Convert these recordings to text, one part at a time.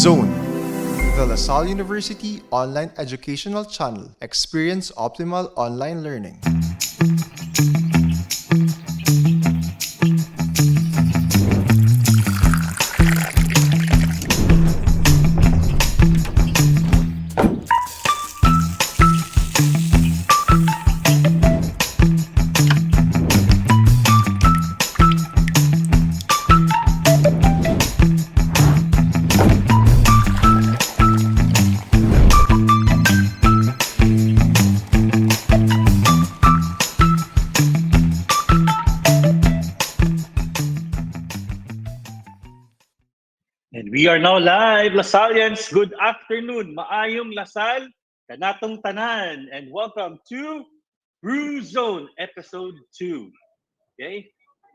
Zone, the LaSalle University online educational channel. Experience optimal online learning. And we are now live, Lasallians. Good afternoon. Maayong Lasal, kanatong tanan, and welcome to brewZONE episode 2. Okay?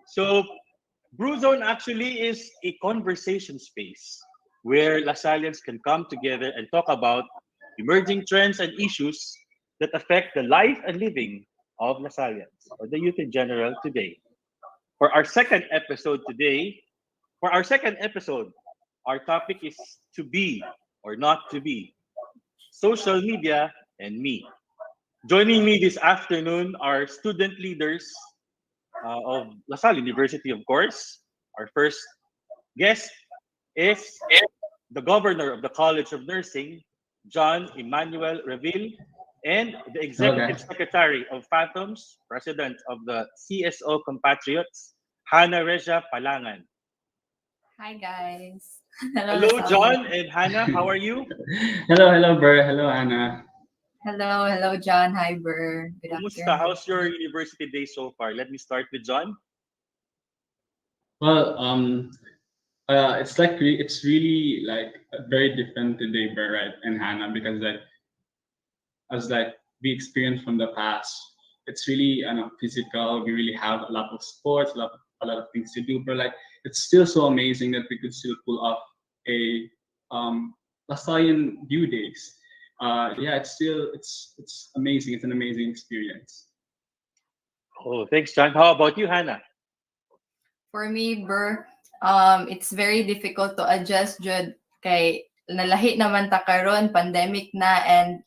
So, brewZONE actually is a conversation space where Lasallians can come together and talk about emerging trends and issues that affect the life and living of Lasallians or the youth in general today. For our second episode today, for our second episode, our topic is to be or not to be, social media and me. Joining me this afternoon are student leaders of LaSalle University, of course. Our first guest is the governor of the College of Nursing, John Emmanuel Reville, and the executive secretary of Phantoms, president of the CSO Compatriots, Hannah Reja Palangan. Hi guys. Hello, Lasallians. John and Hannah. How are you? Hello, Ber. Hello, Anna. Hello, John. Hi, Ber. Good Kumusta? afternoon. How's your university day so far? Let me start with John. Well, it's really like very different today, Ber, right, and Hannah, because like as like we experienced from the past, it's really physical. We really have a lot of sports, a lot of things to do, but like it's still so amazing that we could still pull off a Lasallian view days. Yeah, it's amazing. It's an amazing experience. Oh, thanks, John. How about you, Hannah? For me, Ber, it's very difficult to adjust jud kay nalahi naman ta karon, pandemic na, and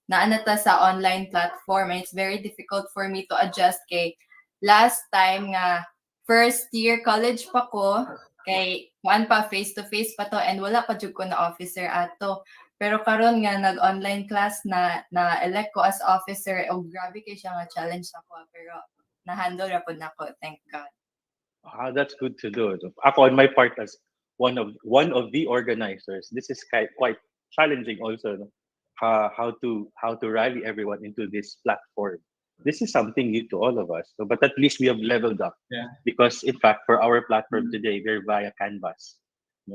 naana ta sa online platform, and it's very difficult for me to adjust kay last time nga first year college pa ko kay kuan pa face to face pa to and wala pa jud ko na officer ato. Pero karon nga nag-online class na elect ko as officer, grabe kay siya nga challenge ako, pero na-handle ra pud nako, thank God. That's good to do. Ako, on my part, as one of the organizers, this is quite challenging also. No? How to rally everyone into this platform. This is something new to all of us. So, but at least we have leveled up. Yeah. Because in fact, for our platform today, we're via Canvas.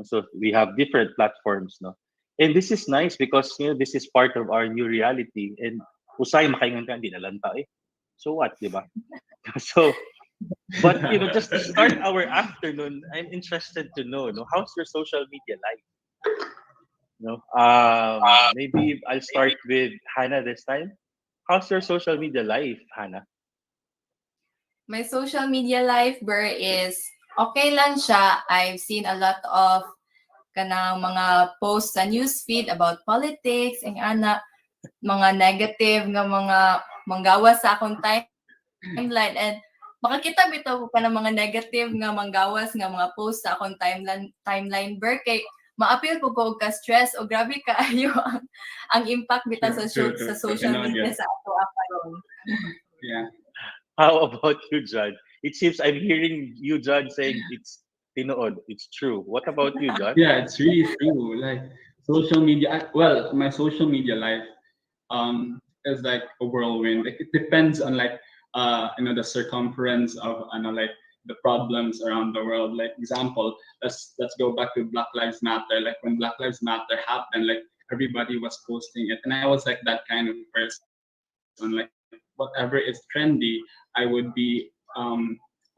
So we have different platforms. No? And this is nice because this is part of our new reality. And usay makaingan ka, hindi na lang tayo. So what, di ba? So, but just to start our afternoon, I'm interested to know, how's your social media life? Maybe I'll start with Hannah this time. How's your social media life, Hannah? My social media life, Ber, is okay lang siya. I've seen a lot of kanang mga posts sa newsfeed about politics and mga negative nga mga manggawas sa akong timeline, and makakita bitaw ko ka ng mga negative nga manggawas nga mga posts sa akong timeline, Ber, kay maapil po ko ka stress o grabe kaayo ang impact bitaw sa social media sa ato karon. Yeah. How about you, John? It seems I'm hearing you, John, saying it's tinood. It's true. What about you, John? Yeah, it's really true. Like social media. Well, my social media life is like a whirlwind. Like, it depends on like the circumference of like the problems around the world. Like example, let's go back to Black Lives Matter. Like when Black Lives Matter happened, like everybody was posting it, and I was like that kind of person. Like whatever is trendy, I would be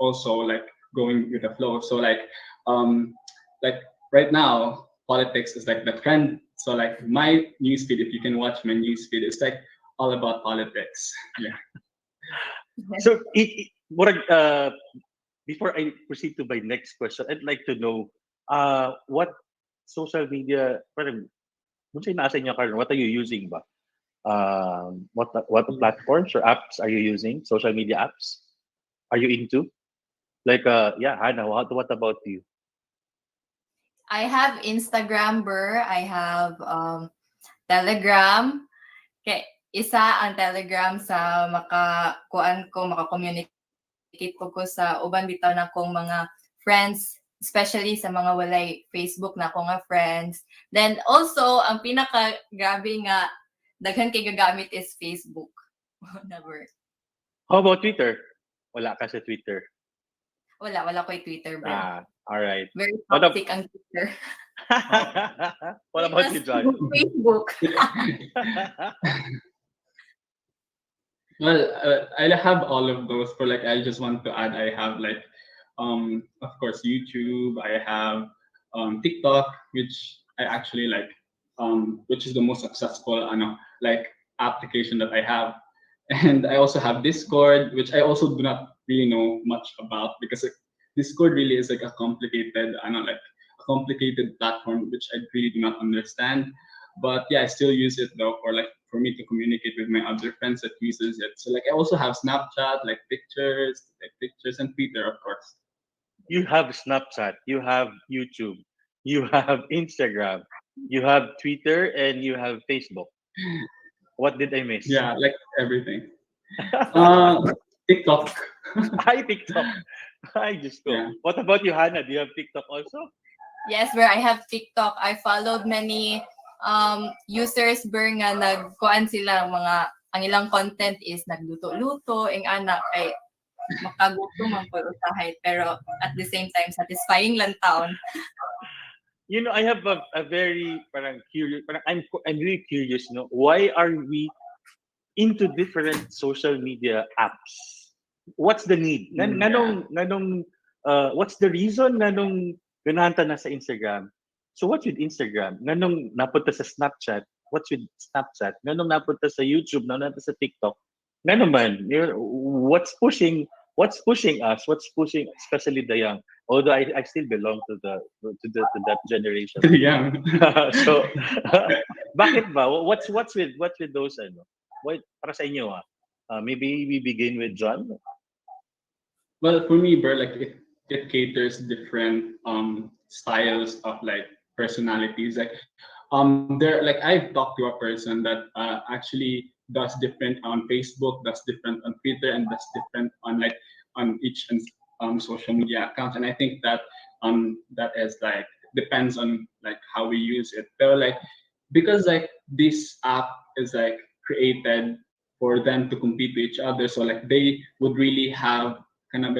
also like going with the flow. So like right now, politics is like the trend. So like my newsfeed, if you can watch my newsfeed, it's like all about politics. Yeah. So, before I proceed to my next question, I'd like to know what social media, parang, kung sino nasa inyo karon, what are you using ba? What platforms or apps are you using? Social media apps? Are you into? Like, yeah, Hannah, what about you? I have Instagram, I have Telegram. Kay isa ang Telegram sa maka-communicate ko sa uban bitaw na kong mga friends, especially sa mga walay Facebook na ko nga friends. Then also, ang pinaka grabe nga daghan kay gagamit is Facebook. Never. How about Twitter? Wala ka sa Twitter. Wala ko'y Twitter, bro. All right. Very What toxic ang Twitter. What about you, John? Facebook. Well, I have all of those. For like, I just want to add, I have like, of course, YouTube. I have TikTok, which I actually like, which is the most successful, like application that I have. And I also have Discord, which I also do not really know much about because Discord really is like a complicated, like a complicated platform which I really do not understand. But yeah, I still use it though for me to communicate with my other friends that uses it. So like I also have Snapchat, like pictures, and Twitter, of course. You have Snapchat, you have YouTube, you have Instagram, you have Twitter, and you have Facebook. What did I miss? Yeah, like everything. TikTok. Hi, TikTok. Hi, just go. Yeah. What about you, Hannah? Do you have TikTok also? Yes, I have TikTok. I followed many users nga nagkuan sila ang ilang content is nagluto-luto ing anak kay makagutom man po usahay pero at the same time satisfying lang taon. You know, I have a very curious. I'm really curious. Why are we into different social media apps? What's the need? What's the reason nganong gananta na sa Instagram? So what's with Instagram? Nganong napunta sa Snapchat? What's with Snapchat? Nganong napunta sa YouTube? Nganong napunta sa TikTok? Nganon man, what's pushing us? What's pushing especially the young? Although I still belong to that generation. Yeah. So bakit ba? What's with those What para sa inyo maybe we begin with John. Well, for me, bro, like it caters different styles of like personalities. Like there, like I've talked to a person that actually does different on Facebook, does different on Twitter, and does different on like on each social media account. And I think that that is like depends on like how we use it. But like because like this app is like created for them to compete with each other, so like they would really have kind of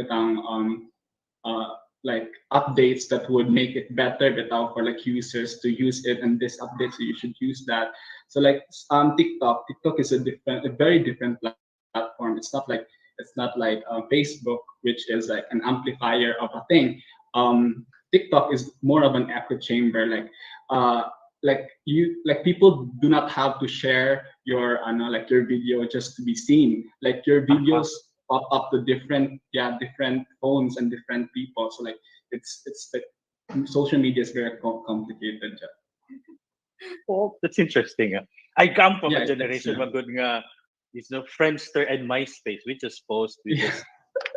like updates that would make it better for like users to use it, and this update, so you should use that. So like TikTok is a very different platform. It's not like Facebook, which is like an amplifier of a thing. TikTok is more of an echo chamber. Like people do not have to share your like your video just to be seen. Like your videos pop up to different phones and different people. So like it's like social media is very complicated. Oh, that's interesting. I come from a Yeah, generation magud nga Friendster and MySpace. We just post,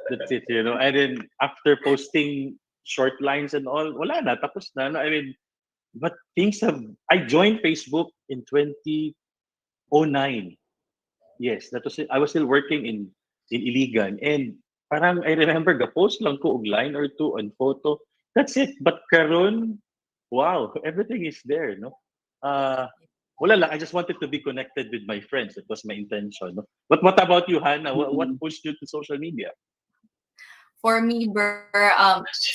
that's it, And then after posting short lines and all, wala na, tapos na. I mean, but I joined Facebook in 2009. Yes, I was still working in Iligan, and parang I remember post lang ko og line or two on photo. That's it. But karon, wow, everything is there, no? Wala lang. I just wanted to be connected with my friends. That was my intention. No? But what about you, Hannah? What pushed you to social media? For me,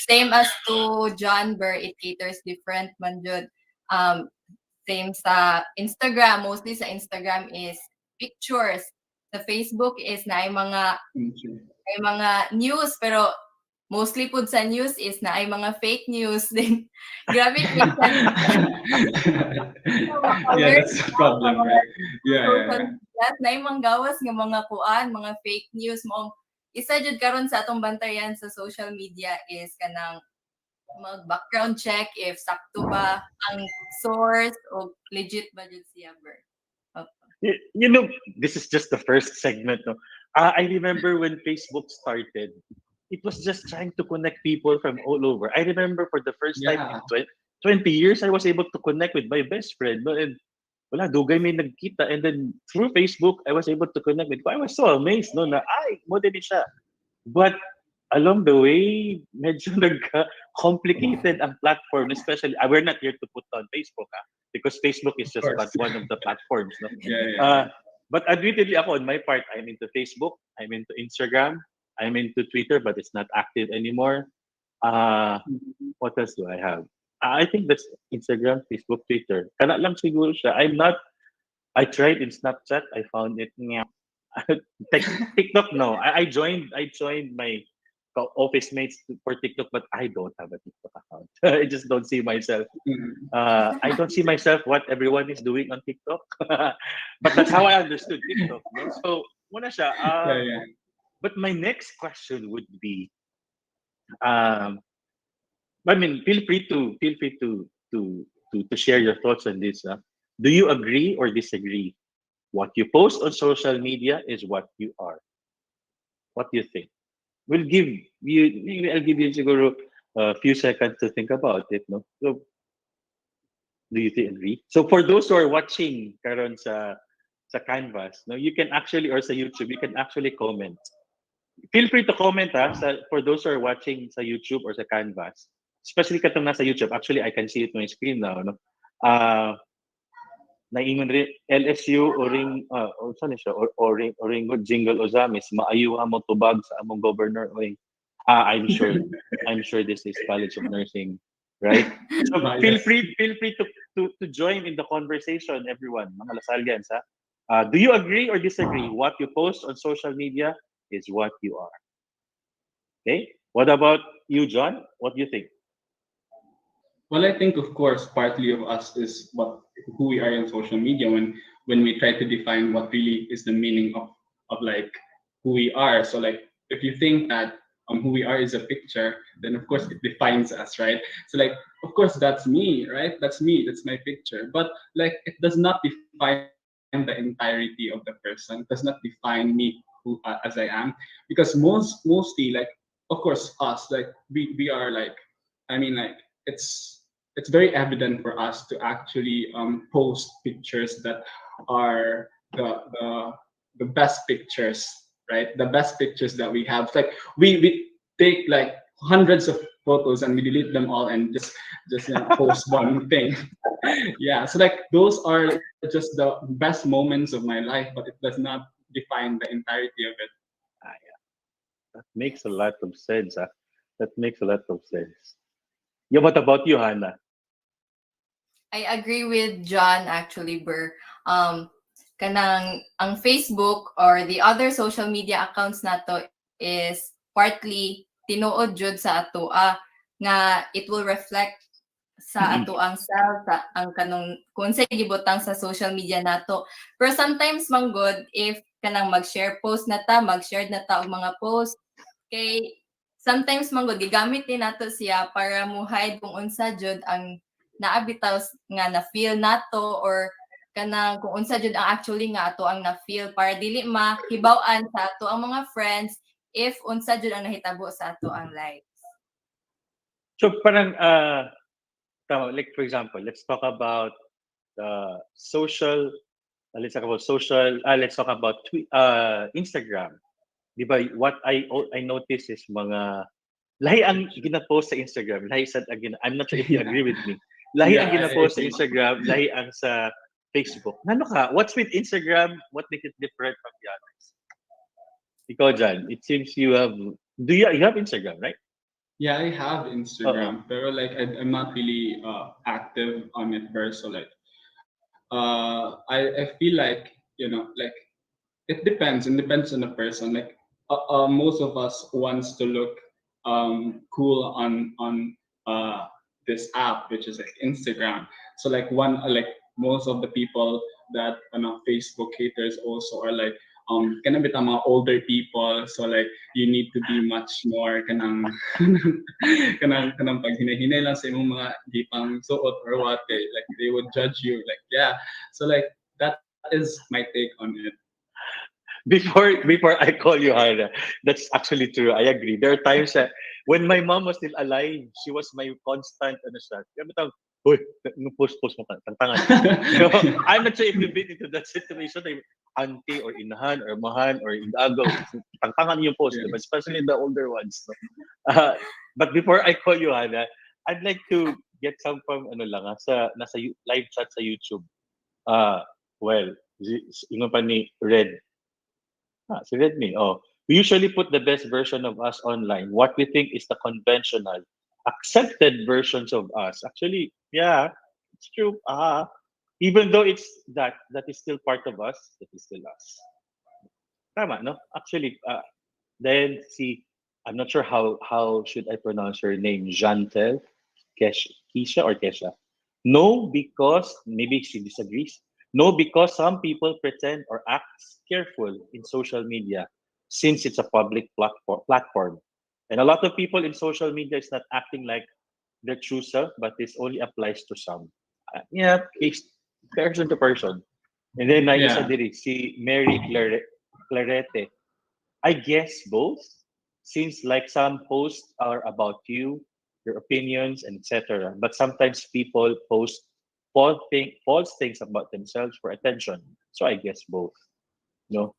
same as to John, it caters different man jud. Same sa Instagram, mostly sa Instagram is pictures. Sa Facebook is na ay mga news, pero mostly pud sa news is na ay mga fake news din. Grabe minsan. Yeah, that's the problem, right? Yeah. Na ay manggawas nga mga mga fake news mo. Isa jud karon sa atong bantayan sa social media is kanang mag-background check if sakto ba ang source o legit ba jud siya, Ber. You know, this is just the first segment. No? I remember when Facebook started, it was just trying to connect people from all over. I remember for the first time in Yeah. 20 years, I was able to connect with my best friend. No? And wala, dugay may nagkita. And then through Facebook, I was able to connect with. I was so amazed, no, na ay, mo din siya. But along the way, medyo nagka-complicated ang platform, especially, we're not here to put on Facebook, because Facebook is Of just course. but one of the platforms. No? Yeah, yeah, Uh, but admittedly, ako, on my part, I'm into Facebook, I'm into Instagram, I'm into Twitter, but it's not active anymore. Uh, yeah. what else do I have? I think that's Instagram, Facebook, Twitter. Kana lang siguro siya. I tried in Snapchat, I found it, TikTok, no. I joined my office mates for TikTok, but I don't have a TikTok account. I just don't see myself. Mhm. I don't see myself what everyone is doing on TikTok. But that's how I understood TikTok. No? So, muna siya. Yeah, yeah. But my next question would be, um, I mean, feel free to share your thoughts on this. Do you agree or disagree? What you post on social media is what you are. What do you think? We'll give I'll give you siguro a few seconds to think about it, no? So, do you agree? So for those who are watching karon sa Canvas, no, you can actually, or sa YouTube, you can actually comment. Feel free to comment for those who are watching sa YouTube or sa Canvas. Especially katong nasa YouTube. Actually, I can see it on my screen now, no? Uh, Naingon rin LSU o saan siya Oringo Jingle Ozamis maayuha mo tubag sa among governor oy. I'm sure this is College of Nursing, right? So Yes. feel free to join in the conversation, everyone, mga Lasallians, ha. Do you agree or disagree? What you post on social media is what you are. Okay? What about you, John? What do you think? Well, I think of course partly of us is who we are in social media when we try to define what really is the meaning of like who we are. So like if you think that who we are is a picture, then of course it defines us, right? So like of course that's me, right? That's me, that's my picture. But like it does not define the entirety of the person. It does not define me as I am, because mostly like of course us like we are like I mean like it's very evident for us to actually post pictures that are the the best pictures, right? The best pictures that we have. Like we take like hundreds of photos and we delete them all and just post one thing. Yeah, so like those are just the best moments of my life, but it does not define the entirety of it. Ah, yeah. That makes a lot of sense. That makes a lot of sense. Yeah, what about you, Hannah? I agree with John actually, Ber. Kanang ang Facebook or the other social media accounts nato is partly tinuod jud sa ato nga it will reflect sa ato ang self sa ang kanong kung sa gibutang sa social media nato. Pero sometimes manggod if kanang mag-share post na ta, mag-share na ta og mga post kay sometimes manggod gigamit din nato siya para mo hide kung unsa jud ang naabitaw nga na feel nato or kanang kung unsa jud ang actually nga ato ang na feel para dili mahibaw-an sa ato ang mga friends if unsa jud ang nahitabo sa ato ang lives. So parang like for example, let's talk about social let's talk about Instagram. Di ba, what I notice is mga lahi ang gina-post sa Instagram, lahi sa I'm not sure if you agree with me. Lahi Yeah, ang I gina-post sa agree. Instagram, lahi ang sa Facebook. Ano ka? What's with Instagram? What makes it different from the others? Ikaw, Jan, it seems you have Instagram, right? Yeah, I have Oo. Instagram, pero like I'm not really active on it very so like I feel like like it depends on the person. Like most of us wants to look cool on this app, which is like Instagram. So like most of the people that Facebook haters also are like kind of mga older people, so like you need to be much more kanang kanang pag hinahinay lang sa imong mga gipang suot or what, like they would judge you, like yeah. So like that is my take on it. Before I call you Hannah, that's actually true. I agree. There are times that when my mom was still alive, she was my constant ano siya. Kaya bitaw, uy, post mo ka, tantangan. You know, I'm not sure if you've been into that situation, like auntie or inahan or mahan or indagaw, tantangan yung post, Yeah. diba? Especially the older ones. No? But before I call you Hannah, I'd like to get some from ano lang nasa live chat sa YouTube. Well, yung pa ni Red. Si Redmi. Oh, we usually put the best version of us online. What we think is the conventional, accepted versions of us. Actually, yeah, it's true. Even though it's that is still part of us, that is still us. Tama, no? Actually, then see, I'm not sure how should I pronounce her name. Jantel, Kesha or Kesha. No, because maybe she disagrees. No, because some people pretend or act careful in social media since it's a public platform. And a lot of people in social media is not acting like their true self, but this only applies to some. Yeah, case person to person. And then na isa Yeah. diri, si Mary Clarete. I guess both, since like some posts are about you, your opinions, and etc. But sometimes people post false things about themselves for attention. So I guess both. No.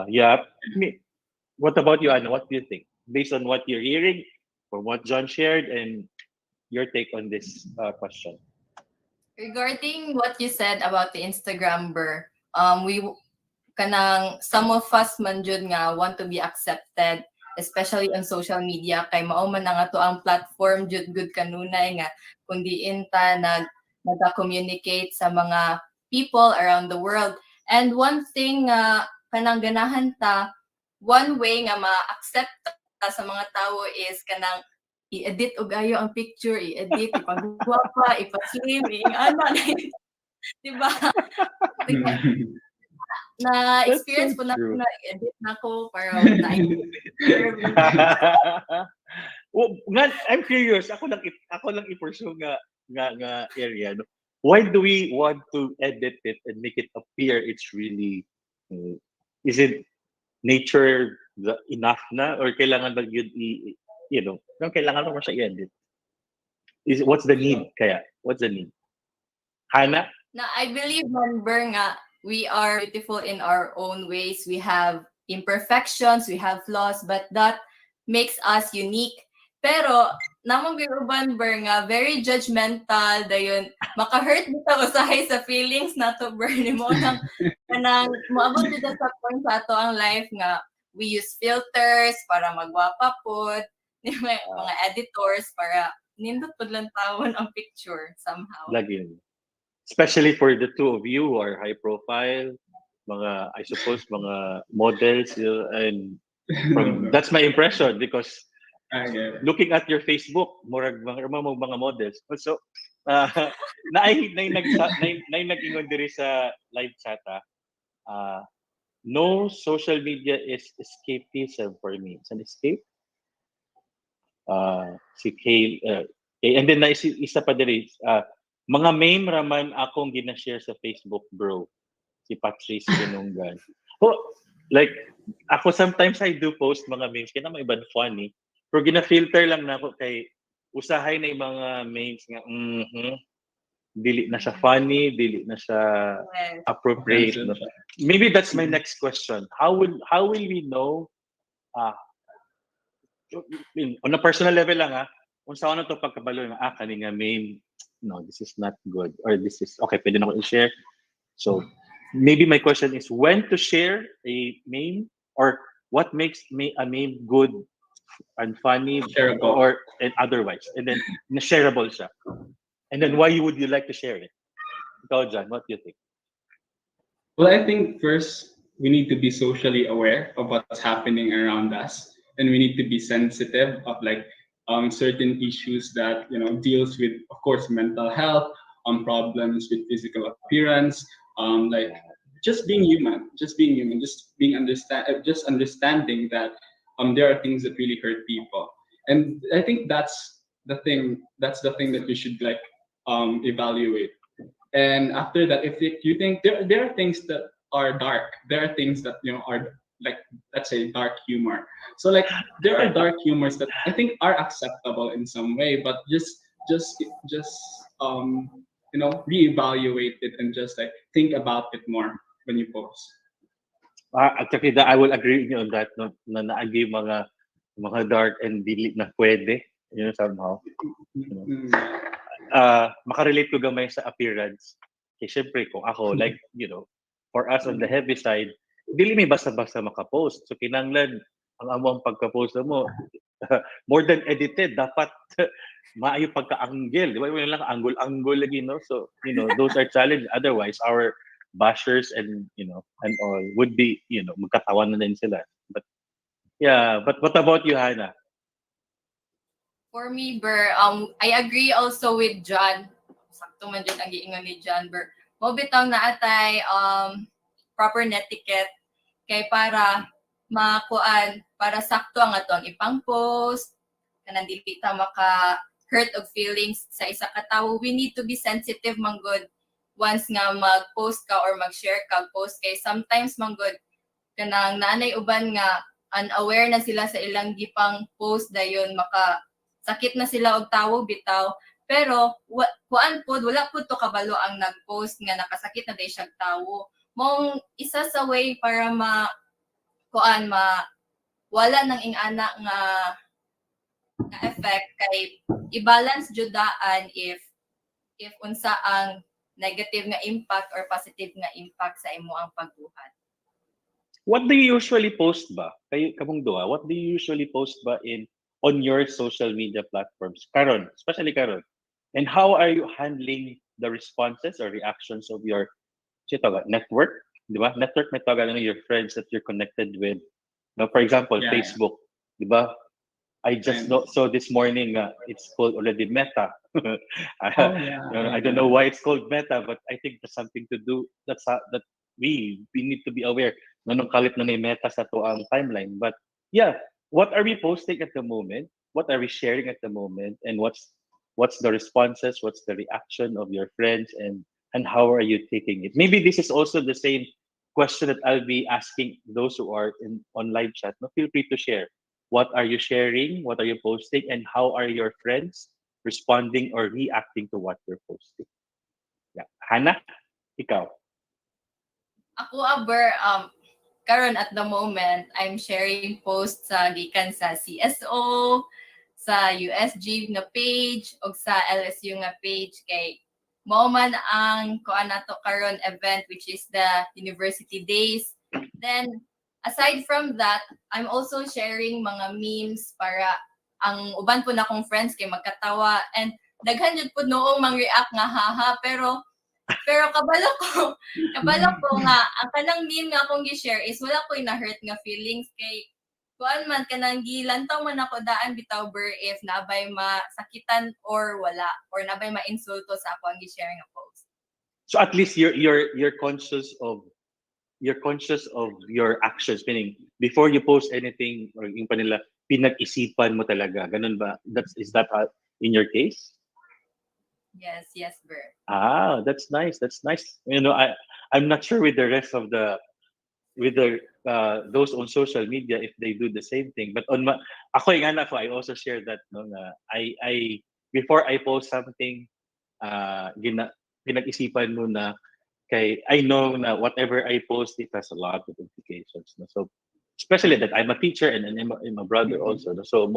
Yeah. What about you, Anna? What do you think? Based on what you're hearing, from what John shared, and your take on this question. Regarding what you said about the Instagram, we kanang some of us man jud nga want to be accepted, especially on social media, kay mao man na nga to ang platform jud good kanunay nga kundi inta nag-communicate sa mga people around the world. And one thing kanang ganahan ta, one way nga ma-accept ta sa mga tao is kanang i-edit og ayo ang picture, i-edit, ipagwapa, ipaslim, ano, di ba? Na-experience That's so po na true. na-edit na ko para na Well, I'm curious. Ako lang i-pursue nga area. No? Why do we want to edit it and make it appear it's really is it nature enough na or kailangan ba yun kailangan mo siya i-edit? What's the need kaya? What's the need? Hana? na I believe member nga we are beautiful in our own ways. We have imperfections, we have flaws, but that makes us unique. Pero namang giuban nga very judgmental dayon maka-hurt bitaw usahay sa feelings nato ni mo nang kanang moabot jud sa point sa ato ang life nga we use filters para magwapa pod mga editors para nindot pod lang tawon ang picture somehow. Lagi. Especially for the two of you who are high profile, I suppose mga models, and that's my impression because looking at your Facebook, murag mga models. Also, nag-ingon diri sa live chat. No social media is escapism for me. It's an escape. Si Kay, and then isa pa diri, mga meme raman akong gina-share sa Facebook, bro. Si Patrice Pinunggan. Like, ako sometimes I do post mga memes, kaya naman ibang funny. Pero gina-filter lang na ako kay usahay na yung mga memes nga, dili na siya funny, dili na siya appropriate. No? Maybe that's my next question. How will we know, on a personal level lang kung saan na to pagkabalo nga, kani nga meme, no, this is not good, or this is, okay, pwede na ko i-share. So, maybe my question is, when to share a meme, or what makes a meme good and funny, shareable, and otherwise, and then shareable siya. And then why would you like to share it? Ikaw, John, what do you think? Well, I think first, we need to be socially aware of what's happening around us, and we need to be sensitive of certain issues that deals with, of course, mental health, problems with physical appearance, like just being human, just understanding that there are things that really hurt people. And I think that's the thing that you should like evaluate. And after that, if you think there are things that are dark, there are things that are like, let's say, dark humor. So like there are dark humors that I think are acceptable in some way, but just just um reevaluate it and just like think about it more when you post. Actually, I will agree with you on that. No, na naagi yung mga dark and dili na pwede, somehow. Mm. Makarelate ko gamay sa appearance. Kasi syempre, kung ako, like, for us on the heavy side, dili may basta-basta makapost. So, kinanglan, ang among pagka-post mo, more than edited, dapat maayo pagka-angle. Di ba? Yung lang, angle-angle lagi, no? So, those are challenge. Otherwise, our bashers and, and all would be, magkatawa na din sila. But, yeah. But what about you, Hannah? For me, Ber, I agree also with John. Sakto man dyan ang giingon ni John, Ber. Mo bitang naatay proper netiquette kay para makuan, para sakto ang atong ipang post, kanang dili ta maka hurt of feelings sa isa ka tawo. We need to be sensitive man good once nga mag-post ka or mag-share ka post kay sometimes man good kanang naanay uban nga unaware na sila sa ilang gipang post dayon maka sakit na sila og tawo bitaw, pero kuan pod wala pud to kabalo ang nag-post nga nakasakit na day siya tawo. Mong isa sa way para wala nang ingana nga effect kay i-balance jud daan if unsa ang negative nga impact or positive nga impact sa imo ang pagbuhat. What do you usually post ba? Kamong duha, what do you usually post ba on your social media platforms? Karon, especially karon. And how are you handling the responses or reactions of your network? Di ba? Network may tawag your friends that you're connected with. Now, for example, Yeah, Facebook. Di ba? I just saw this morning it's called already Meta. I don't know why it's called Meta, but I think there's something to do that we need to be aware. Nanong kalit na may Meta sa to ang timeline. But yeah, what are we posting at the moment? What are we sharing at the moment? And what's the responses? What's the reaction of your friends? And how are you taking it? Maybe this is also the same question that I'll be asking those who are on live chat. No, feel free to share. What are you sharing? What are you posting? And how are your friends responding or reacting to what you're posting? Yeah. Hannah, ikaw. Ako, Aber, karon at the moment, I'm sharing posts sa gikan sa CSO, sa USG na page, o sa LSU nga page kay mao man ang kuan nato karon event which is the University Days. Then aside from that, I'm also sharing mga memes para ang uban po na akong friends kay magkatawa and daghan jud po noong mang-react nga haha pero kabalo ko nga ang kanang meme nga akong gi-share is wala ko na-hurt nga feelings kay kuan man kanang gilantaw man ako daan bitaw Ber if nabay masakitan or wala or nabay ma-insulto sa ako ang gi-share nga post. So at least you're conscious of your actions, meaning before you post anything or yung panila pinag-isipan mo talaga, ganun ba? Is that in your case? Yes, Ber. That's nice. I'm not sure with the rest of those on social media if they do the same thing. But I also share that I before I post something, pinag-isipan muna. Okay, I know na whatever I post, it has a lot of implications. No? So, especially that I'm a teacher and I'm a brother also. No? So,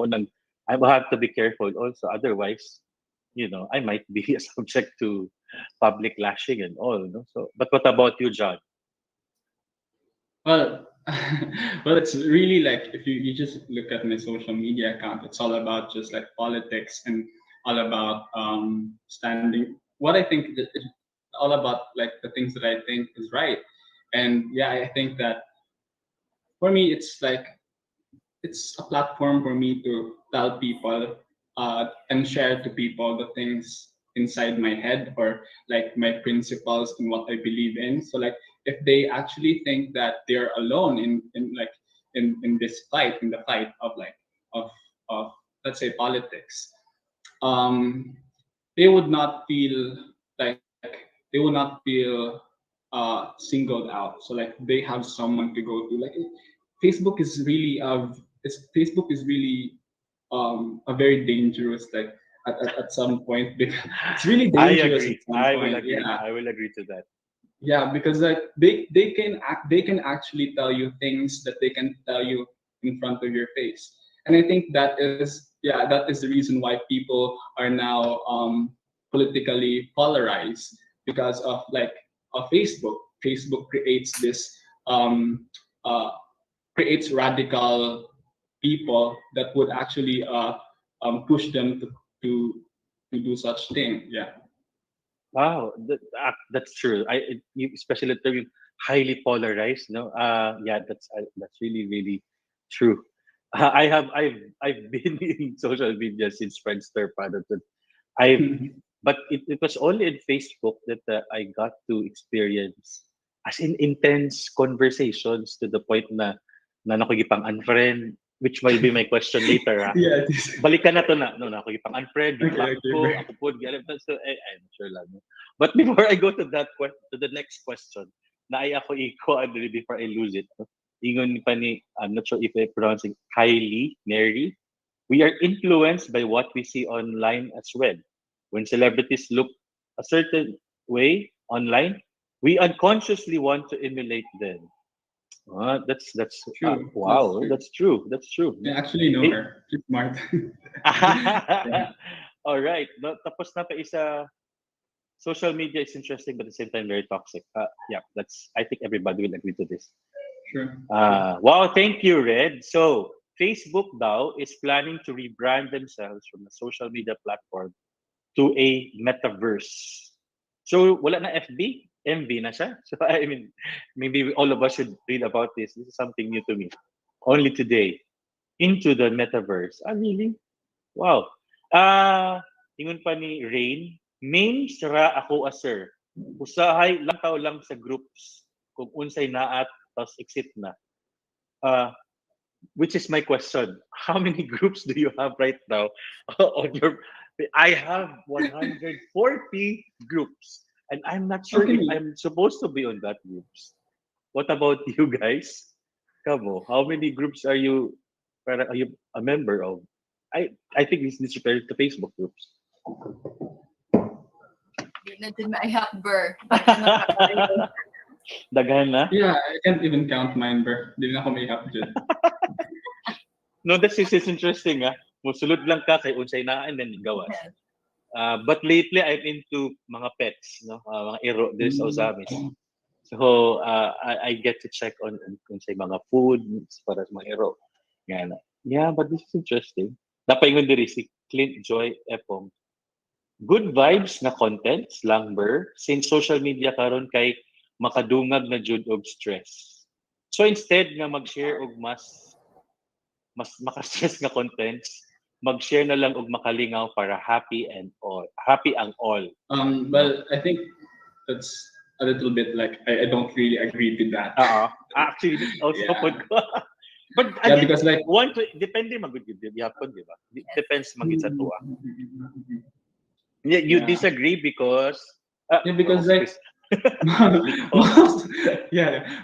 I will have to be careful also. Otherwise, I might be subject to public lashing and all. No? So, but what about you, John? Well, well, it's really like if you just look at my social media account, it's all about just like politics and all about standing. What I think that all about like the things that I think is right. And yeah, I think that for me, it's a platform for me to tell people and share to people the things inside my head or like my principles and what I believe in. So like if they actually think that they're alone in this fight, in the fight of of let's say politics, um, they would not feel like they would not feel singled out. So like they have someone to go to. Like Facebook is really Facebook is really a very dangerous like at some point because it's really I dangerous at agree. some I will point. agree. Yeah, I will agree to that. yeah, because like they can actually tell you things that they can tell you in front of your face, and I think that is the reason why people are now politically polarized because of like Facebook. Facebook creates this um uh creates radical people that would actually push them to do such thing. Yeah. Wow, that's true. Especially the term highly polarized. No, yeah, that's really really true. I've been in social media since Friendster, rather than I've but it was only in Facebook that I got to experience as in intense conversations to the point na nakikipang unfriend, which will be my question later. Yeah. It is. Balikan na to na no na ako ipang unfriend Okay. block Okay. ko ako po gyud so I'm sure lang no? But before I go to to the next question na ay ako before I lose it no? Ingon pa ni I'm not sure if I pronounce it Kylie Mary, we are influenced by what we see online as well. When celebrities look a certain way online, we unconsciously want to emulate them. That's True. That's wow, true. that's true, that's true. I actually know It, her. She's smart. Yeah. all right. No, tapos na pa isa. Social media is interesting, but at the same time very toxic. Yeah, that's. I think everybody will agree to this. Sure. Wow, thank you, Red. So Facebook now is planning to rebrand themselves from a social media platform to a metaverse. So wala na FB, MV na siya. So I mean, maybe all of us should read about this. This is something new to me. Only today, into the metaverse. Ah, really? Wow. Ingon pa ni Rain, memes ra ako sir. Usahay lang taw lang sa groups kung unsay naat tapos exit na. Uh, which is my question. How many groups do you have right now on your I have 140 groups and I'm not sure if Okay. I'm supposed to be on that groups. What about you guys? Kamo, how many groups are you a member of? I think this needs to pair to Facebook groups. Di na din maihap, Ber. Daghan na? Yeah, I can't even count mine, bro. Hindi na ako may help dyan. No, is interesting. Musulod lang ka kay unsay na and then gawas. Yes. But lately I'm into mga pets, no? Mga iro dito sa Ozamis. So I get to check on unsay mga food para sa mga iro. Yan. Yeah, but this is interesting. Napaingon diri si Clint Joy Epong. Good vibes na content lang ber since social media karon kay makadungag na jud og stress. So instead nga mag-share og mas maka-stress nga contents, mag-share na lang og makalingaw para happy ang all. Well, I think that's a little bit like I don't really agree with that. Actually, also Yeah. pod ko. But Yeah, again, because like depende magud gyud yapon, di ba? Depends magid sa tuwa. Mm-hmm. You Yeah. disagree because Yeah, because like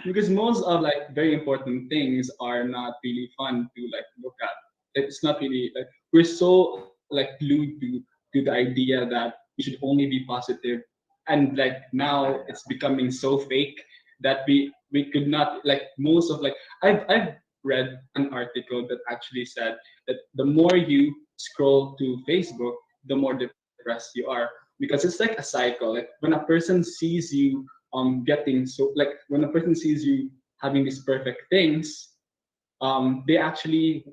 because most of like very important things are not really fun to like look at. It's not really like we're so like glued to the idea that we should only be positive, and like now it's becoming so fake that we could not like most of like I've read an article that actually said that the more you scroll to Facebook, the more depressed you are because it's like a cycle. Like when a person sees you getting so like when a person sees you having these perfect things, they actually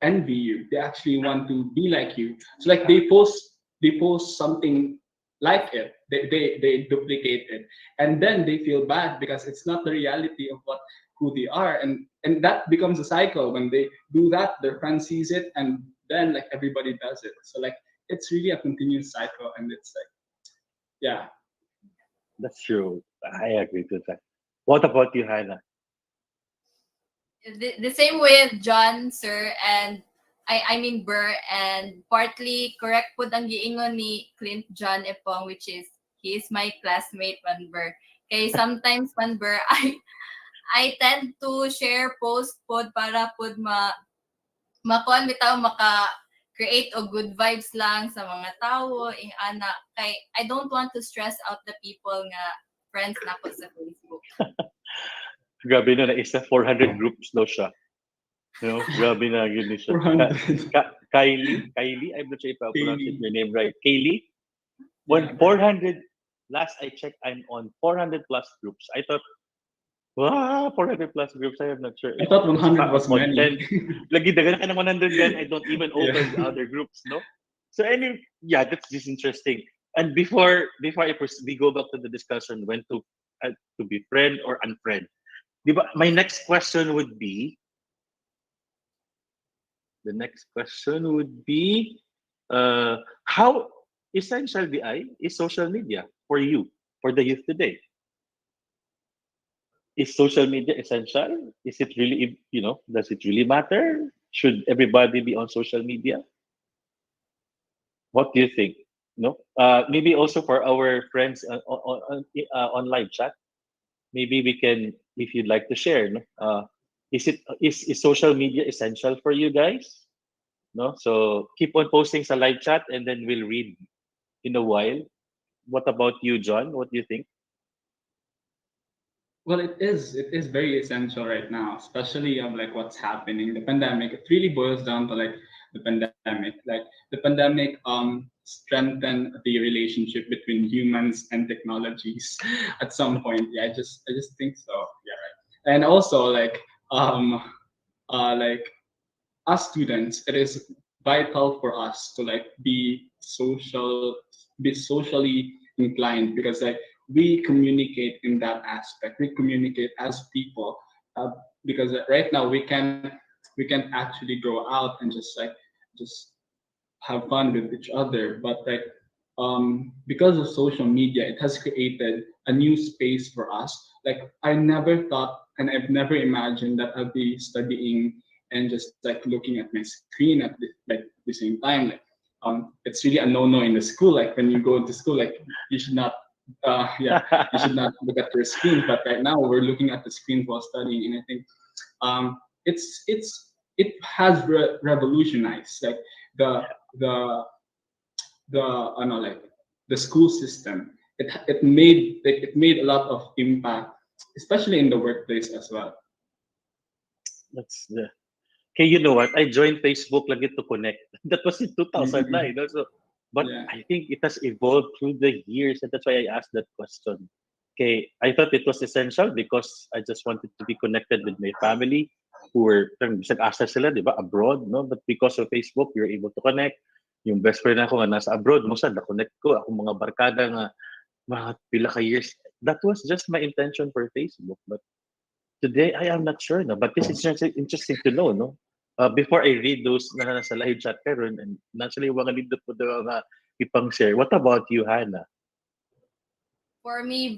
envy you. They actually want to be like you. So like they post something like it. They duplicate it, and then they feel bad because it's not the reality of what who they are, and that becomes a cycle. When they do that, their friend sees it, and then like everybody does it. So like it's really a continuous cycle, and it's like yeah. that's true. I agree with that. What about you, Hannah? The same with John, sir, and I mean Burr, and partly correct po ang giingon ni Clint John Epong, which is he is my classmate man Burr. Okay, sometimes man Burr, I tend to share post pod para pod makuan bitaw maka create o good vibes lang sa mga tao ing ana kay I don't want to stress out the people nga friends nako sa Facebook. Grabe na isa 400 groups daw siya. Grabe na yun siya. 400. Kylie, I'm not sure if I pronounced your name right. Kaylee? Yeah. 400, last I checked, I'm on 400 plus groups. I thought, wow, 400 plus groups, I am not sure. I thought 100 was many. Lagi dagan ka ng 100 then I don't even open Yeah. the other groups, no? So anyway, yeah, that's just interesting. And before we go back to the discussion when to be friend or unfriend. Diba, my next question would be, how essential is social media for you, for the youth today? Is social media essential? Is it really, does it really matter? Should everybody be on social media? What do you think? No, maybe also for our friends on live chat. Maybe we can, if you'd like to share. No? Is social media essential for you guys? No, so keep on posting sa live chat, and then we'll read in a while. What about you, John? What do you think? Well, it is very essential right now, especially like what's happening. The pandemic, it really boils down to like the pandemic. Like the pandemic strengthened the relationship between humans and technologies at some point. Yeah, I just think so. Yeah, right. And also like as students, it is vital for us to like be socially inclined, because like we communicate in that aspect. We communicate as people, uh, because right now we can actually go out and just have fun with each other. But like because of social media, it has created a new space for us. Like I never thought and I've never imagined that I'll be studying and just like looking at my screen at the same time. Like it's really a no-no in the school. Like when you go to school, like you should not you should not look at your screen. But right now we're looking at the screen while studying, and I think it has revolutionized like the the like the school system. It made a lot of impact, especially in the workplace as well. That's the Okay, you know what? I joined Facebook lagi to connect. That was in 2009. Also, but Yeah. I think it has evolved through the years, and that's why I asked that question. Okay, I thought it was essential because I just wanted to be connected with my family who were asa sila, di ba, abroad, no? But because of Facebook, we were able to connect. Yung best friend ako nga nasa abroad, mo na connect ko. Ako mga barkada nga mga pila ka years. That was just my intention for Facebook. But today, I am not sure, no? But this is just interesting to know, no? Before I read those na nasa live chat karon, and naturally, mga nindot po daw nga ipang share. What about you, Hannah? For me,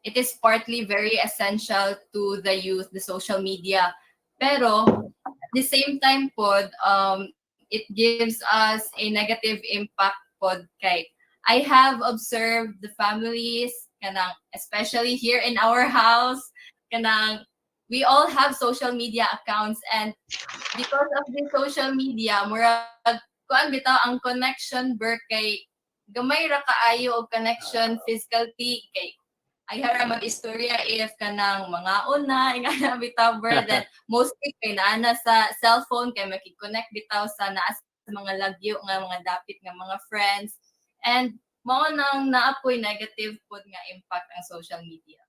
it is partly very essential to the youth, the social media. Pero at the same time pod, it gives us a negative impact pod kay I have observed the families kanang especially here in our house kanang we all have social media accounts, and because of the social media murag kuan bitaw ang connection kay gamay ra kaayo og connection physically kay ay hara mag-istorya if kanang mga una ingana bitaw then mostly kay naana sa cellphone kay makikonnect bitaw sa naa sa mga lagyo nga mga dapit nga mga friends, and mao nang naapoy negative pod nga impact ang social media.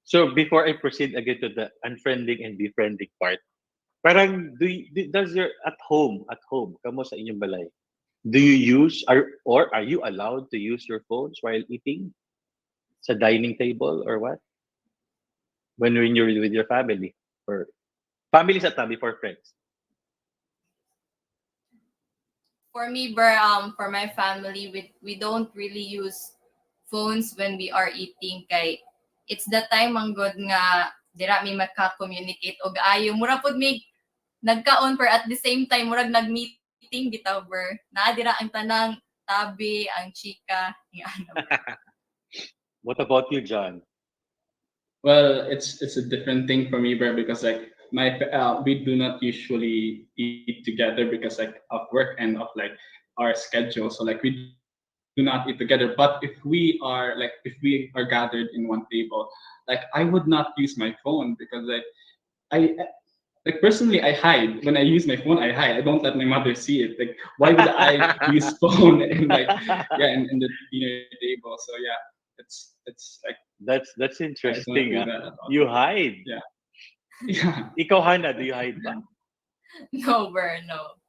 So before I proceed again to the unfriending and befriending part, parang does your at home, kamo sa inyong balay? Do you use or are you allowed to use your phones while eating sa dining table or what? When you're with your family or family sa tabi for friends? For me, for my family, we don't really use phones when we are eating. Kay it's the time ang good nga dira mi maka-communicate og ayo. Mura pud mi nagkaon per at the same time murag nag-meeting bitaw ber. Naa dira ang tanang tabi, ang chika, nga ano. What about you, John? Well, it's a different thing for me, bro, because like we do not usually eat together because like of work and of like our schedule. So like we do not eat together. But if we are gathered in one table, like I would not use my phone because I like personally I hide when I use my phone. I hide. I don't let my mother see it. Like why would I use phone in like in the dinner table? So yeah, it's like That's I don't interesting. do Ah. that at all. You hide. Yeah. Yeah. Ikaw, Hana, do you hide ba? No ber, no.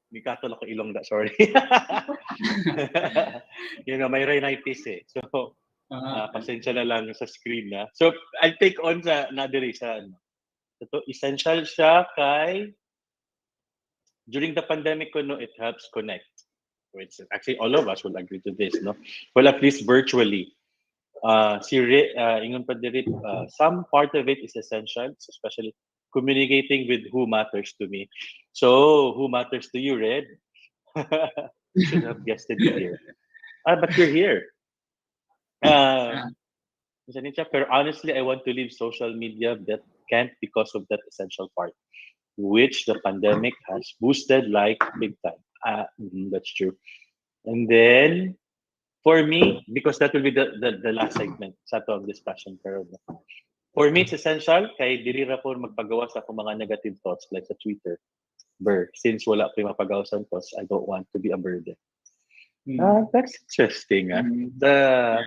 May katol ako ilong da, sorry. May rhinitis eh. So, pasensya na lang sa screen na. So, I'll take on sa nadiri sa ano. Ito, essential siya kay during the pandemic ko, no, it helps connect. Which actually all of us will agree to this, no? Well, at least virtually. Ingon pa diri, some part of it is essential, especially communicating with who matters to me. So, who matters to you, Red? You should have guessed it here. But you're here. Pero honestly, I want to leave social media that can't because of that essential part, which the pandemic has boosted like big time. That's true. And then, for me, because that will be the last segment sa to of discussion. Pero for me, it's essential kay dili ra ko magpagawa sa akong mga negative thoughts like sa Twitter. Since wala ko yung mapagawa sa thoughts, I don't want to be a burden. That's interesting. That's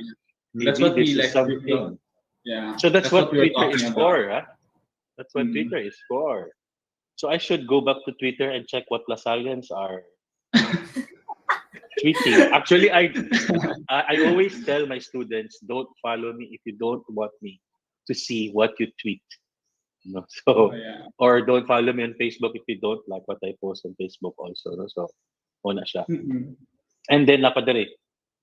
Maybe what this we is like. something. Yeah. So that's what we were Twitter is talking for. about. That's what Twitter is for. So I should go back to Twitter and check what Lasallians are tweeting. Actually, I always tell my students, don't follow me if you don't want me to see what you tweet. No? So, or don't follow me on Facebook if you don't like what I post on Facebook also. No? So, una siya. And then, napadari,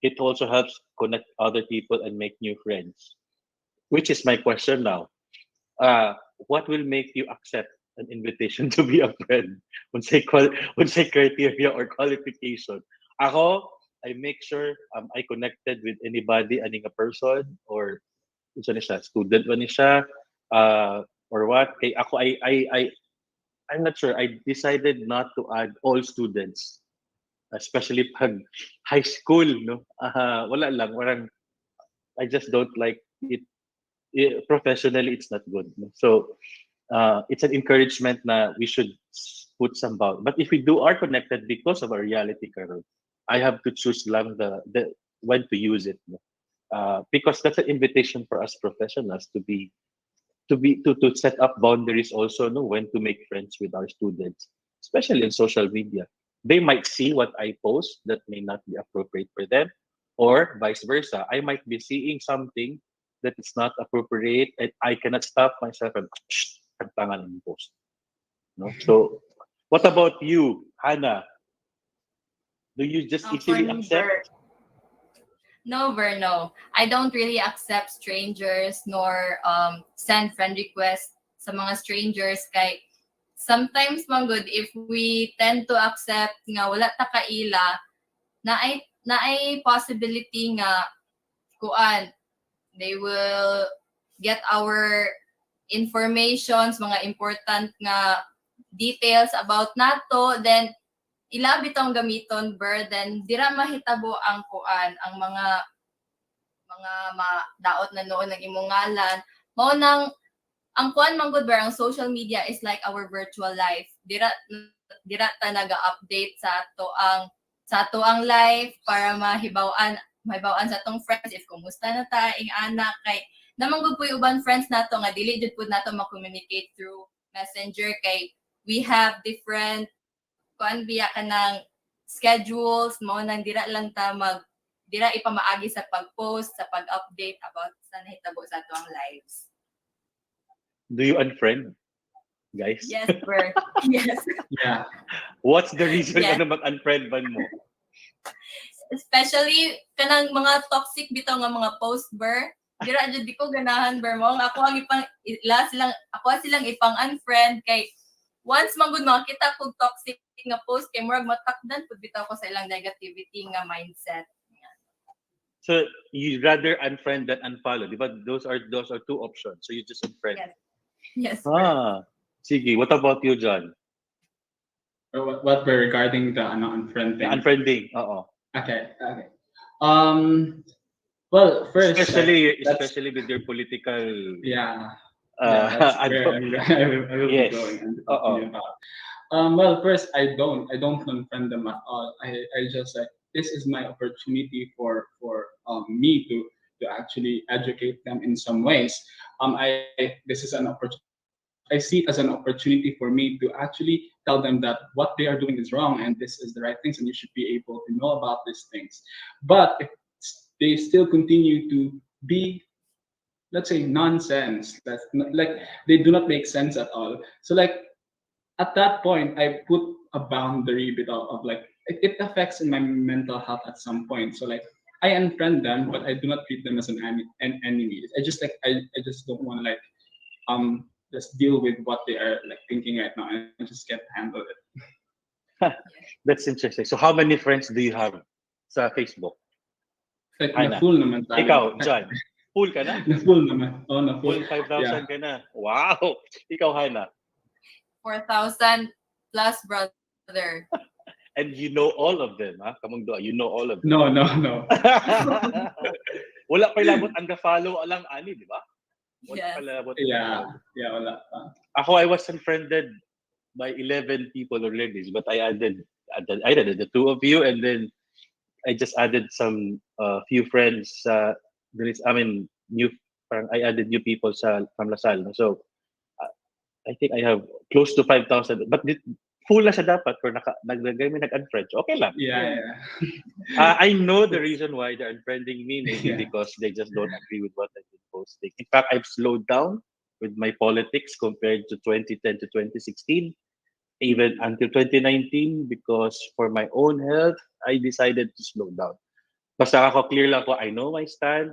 it also helps connect other people and make new friends. Which is my question now. What will make you accept an invitation to be a friend? Unsay criteria or qualification? Ako, I make sure I connected with anybody, aning a person, or unsa ni siya, student ba ni siya, or what? Kay ako, I'm not sure. I decided not to add all students, especially pag high school, no? Wala lang, parang I just don't like it. Professionally, it's not good. No? So, it's an encouragement na we should put some bound. But if we are connected because of our reality, Carol, I have to choose lang the when to use it. No? Because that's an invitation for us professionals to set up boundaries also, no, when to make friends with our students, especially in social media. They might see what I post that may not be appropriate for them, or vice versa. I might be seeing something that is not appropriate and I cannot stop myself and tangan ng post. No? So, what about you, Hannah? Do you just easily accept? No. I don't really accept strangers nor send friend requests sa mga strangers kay sometimes man good if we tend to accept nga wala ta kaila na ay possibility nga kuan they will get our informations, mga important nga details about nato, then ila bitong gamiton then dira mahitabo ang kuan ang mga daot na noon ng imong ngalan mao nang ang kuan man gud ang social media is like our virtual life. Dira ta naga-update sa ato ang life para mahibaw-an sa atong friends if kumusta na ta ing anak kay namang gud puy uban friends nato nga dili jud pud nato ma-communicate through messenger kay we have different kuan biya kanang schedules mo nang dira ipamaagi sa pag-post sa pag-update about sa nahitabo sa atong lives. Do you unfriend, guys? Yes, Bert. Yes. Yeah. What's the reason Yes. na mag-unfriend ban mo? Especially kanang mga toxic bitaw nga mga post, Bert. Gira jud di ko ganahan ber mo ako ang ipang last lang ako silang ipang unfriend kay once magud makita kog toxic nga post kay murag matakdan pud bitaw ko sa ilang negativity nga mindset. So you rather unfriend than unfollow, di ba? Those are two options. So you just unfriend. Yes. Yes. Ah, sige. What about you, John? What were regarding the unfriending? Unfriending. Oo. Okay. Well, first, Especially with your political. Yeah, that's where I will yes. be going and Uh-oh. talking about. Well, first, I don't unfriend them at all. I just like this is my opportunity for me to actually educate them in some ways. This is an opportunity. I see it as an opportunity for me to actually tell them that what they are doing is wrong and this is the right things and you should be able to know about these things. But if they still continue to be, let's say, nonsense, that's not, like they do not make sense at all. So like at that point, I put a boundary bit of like it affects in my mental health at some point. So like I unfriend them, but I do not treat them as an enemy. I just I just don't want to like just deal with what they are like thinking right now and just get handle it. That's interesting. So how many friends do you have sa Facebook? Like Ay na na. full naman tayo. Ikaw, John. Full ka na? Na full naman. Oh, na full. Full 5,000 ka na. Wow. Ikaw, Hannah. 4,000 plus brother. And you know all of them, ha? Kamong doa, you know all of them. No. Wala pa ilabot ang follow lang ani, di ba? Yes. Yeah, wala pa. Ako, I was unfriended by 11 people already, but I added the two of you, and then I just added some few friends. I added new people from Lasal. So I think I have close to 5,000. But full na siya dapat for nag-unfriend. Okay lang. Yeah. I know the reason why they're unfriending me, maybe because they just don't agree with what I've been posting. In fact, I've slowed down with my politics compared to 2010 to 2016, even until 2019, because for my own health, I decided to slow down. Basta ako clear lang ko, I know my stand,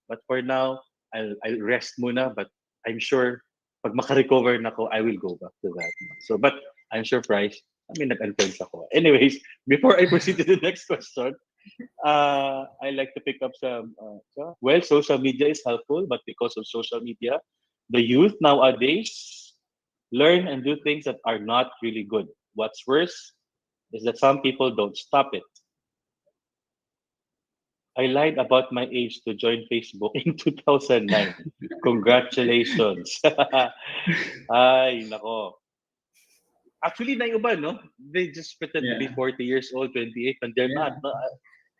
but for now, I'll rest muna, but I'm sure pag makarecover na ko, I will go back to that. So, but I'm surprised. Nag-unfriend ako. Anyways, before I proceed to the next question, I like to pick up some. Social media is helpful, but because of social media, the youth nowadays learn and do things that are not really good. What's worse is that some people don't stop it. I lied about my age to join Facebook in 2009. Congratulations. Ay, nako. Actually, na iba, no? They just pretend to be 40 years old, 28, and they're not. No?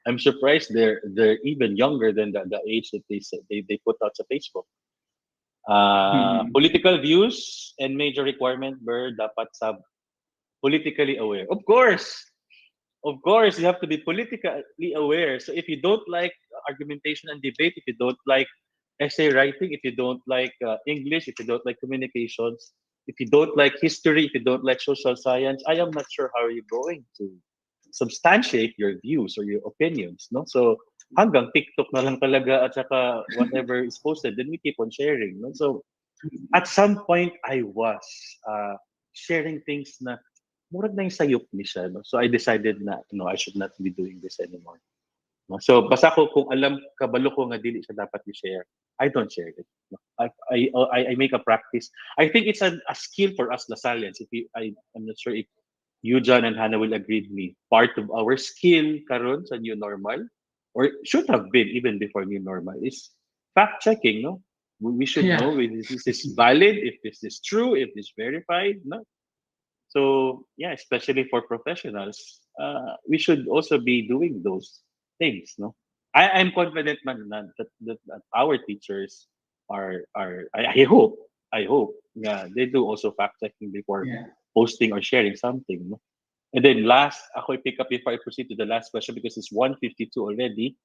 I'm surprised they're even younger than the age that they put out sa Facebook. Political views and major requirement dapat sa politically aware. Of course, you have to be politically aware. So if you don't like argumentation and debate, if you don't like essay writing, if you don't like English, if you don't like communications, if you don't like history, if you don't like social science, I am not sure how you're going to substantiate your views or your opinions. No, so hanggang TikTok na lang talaga at saka whatever is posted, then we keep on sharing. No? So at some point, I was sharing things na murag na yung sayop ni siya. No? So I decided na, no, I should not be doing this anymore. No? So basta ko kung alam kabalo ko nga dili siya dapat i-share, I don't share it. No? I make a practice. I think it's a skill for us Lasallians. I'm not sure if you, John, and Hannah will agree with me. Part of our skill karon sa new normal, or should have been even before new normal, is fact checking. No, we should know if this is valid, if this is true, if this is verified. No, so yeah, especially for professionals, we should also be doing those things. No, I'm confident man that our teachers are I hope they do also fact checking before posting or sharing something. No? And then last, ako pick up before I proceed to the last question because it's 1:52 already.